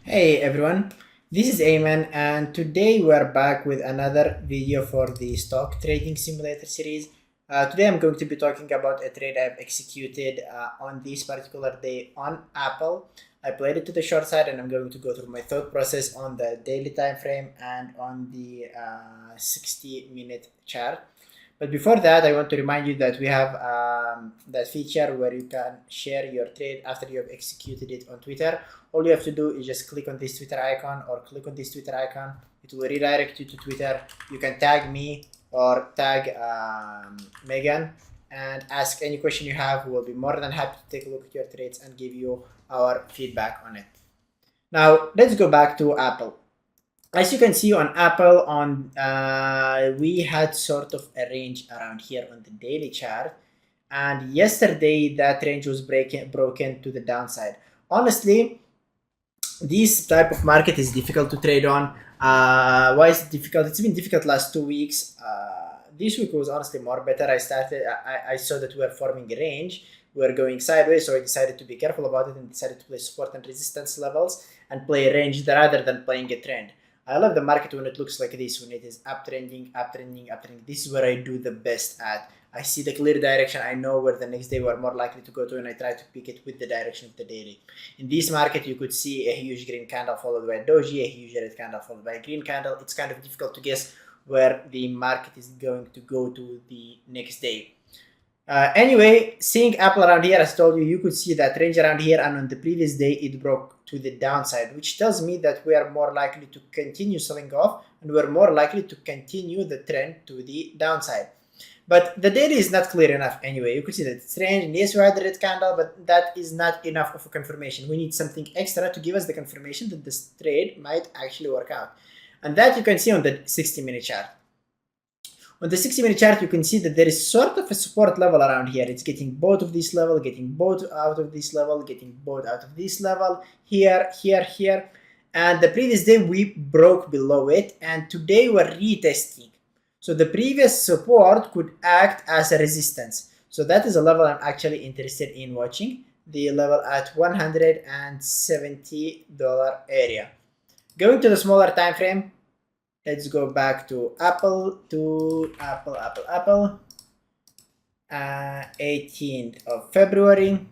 Hey everyone, this is Ayman and today we're back with another video for the stock trading simulator series. Today I'm going to be talking about a trade I've executed on this particular day on Apple. I played it to the short side and I'm going to go through my thought process on the daily time frame and on the 60-minute chart. But before that, I want to remind you that we have that feature where you can share your trade after you have executed it on Twitter. All you have to do is just click on this Twitter icon or click on this Twitter icon. It will redirect you to Twitter. You can tag me or tag Megan and ask any question you have. We will be more than happy to take a look at your trades and give you our feedback on it. Now, let's go back to Apple. As you can see on Apple, we had sort of a range around here on the daily chart, and yesterday that range was broken to the downside. Honestly, this type of market is difficult to trade on. Why is it difficult? It's been difficult last 2 weeks. This week was honestly more better. I saw that we were forming a range. We were going sideways, so I decided to be careful about it and decided to play support and resistance levels and play a range rather than playing a trend. I love the market when it looks like this, when it is uptrending, uptrending, uptrending. This is where I do the best at. I see the clear direction. I know where the next day we're more likely to go to, and I try to pick it with the direction of the daily. In this market, you could see a huge green candle followed by a doji, a huge red candle followed by a green candle. It's kind of difficult to guess where the market is going to go to the next day. Anyway, seeing Apple around here, as I told you, you could see that range around here, and on the previous day it broke to the downside, which tells me that we are more likely to continue selling off and we're more likely to continue the trend to the downside. But the data is not clear enough anyway. You could see that it's range, and yes, we had the red candle, but that is not enough of a confirmation. We need something extra to give us the confirmation that this trade might actually work out. And that you can see on the 60-minute chart. On the 60-minute chart, you can see that there is sort of a support level around here. It's getting bought of this level, getting bought out of this level, getting bought out of this level, here, here, here. And the previous day, we broke below it, and today we're retesting. So the previous support could act as a resistance. So that is a level I'm actually interested in watching, the level at $170 area. Going to the smaller time frame, let's go back to Apple, 18th of February.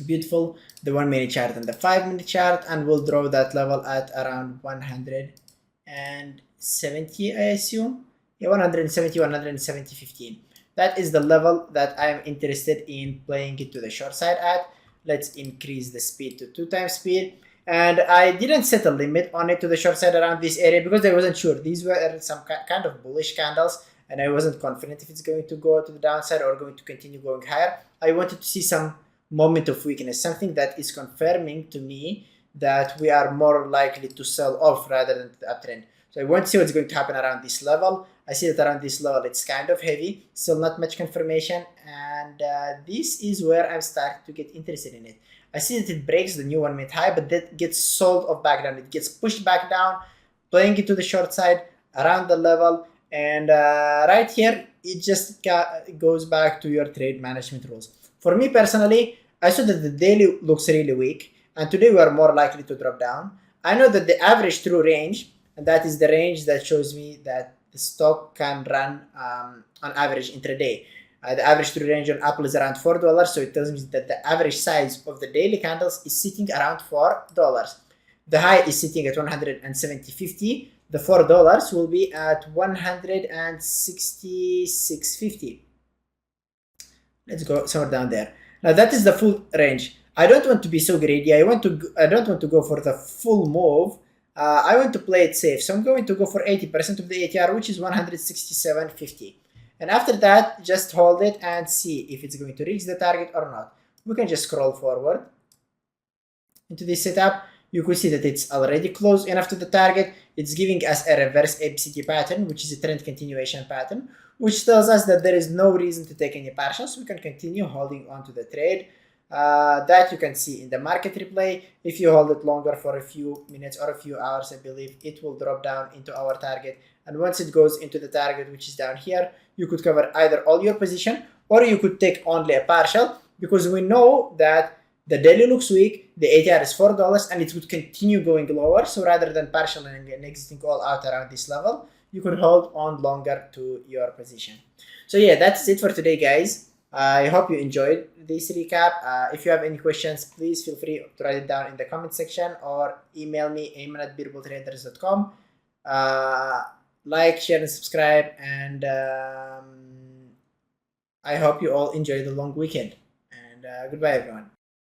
Beautiful. The 1-minute chart and the 5-minute chart, and we'll draw that level at around 170, I assume. Yeah, 170, 170.15. That is the level that I'm interested in playing it to the short side at. Let's increase the speed to 2 times speed. And I didn't set a limit on it to the short side around this area because I wasn't sure. These were some kind of bullish candles, and I wasn't confident if it's going to go to the downside or going to continue going higher. I wanted to see some moment of weakness, something that is confirming to me that we are more likely to sell off rather than the uptrend. So I want to see what's going to happen around this level. I see that around this level it's kind of heavy, still not much confirmation, and this is where I'm starting to get interested in it. I see that it breaks the new 1-minute high, but that gets sold off back down. It gets pushed back down, playing it to the short side around the level, and right here it just goes back to your trade management rules. For me personally, I saw that the daily looks really weak, and today we are more likely to drop down. I know that the average true range, and that is the range that shows me that the stock can run on average intraday. The average true range on Apple is around $4, so it tells me that the average size of the daily candles is sitting around $4. The high is sitting at 170.50. The $4 will be at 166.50. Let's go somewhere down there. Now that is the full range. I don't want to be so greedy. I don't want to go for the full move. I want to play it safe, so I'm going to go for 80% of the ATR, which is 167.50. And after that, just hold it and see if it's going to reach the target or not. We can just scroll forward into this setup. You could see that it's already close enough to the target. It's giving us a reverse ABCD pattern, which is a trend continuation pattern, which tells us that there is no reason to take any partials. We can continue holding on to the trade. That you can see in the market replay. If you hold it longer for a few minutes or a few hours, I believe it will drop down into our target. And once it goes into the target, which is down here, you could cover either all your position or you could take only a partial, because we know that The daily looks weak, the ATR is $4, and it would continue going lower. So rather than partially and exiting all out around this level, you could hold on longer to your position. So yeah, that's it for today, guys. I hope you enjoyed this recap. If you have any questions, please feel free to write it down in the comment section or email me, ayman@beatabletraders.com. Like, share, and subscribe, and I hope you all enjoy the long weekend. And goodbye, everyone.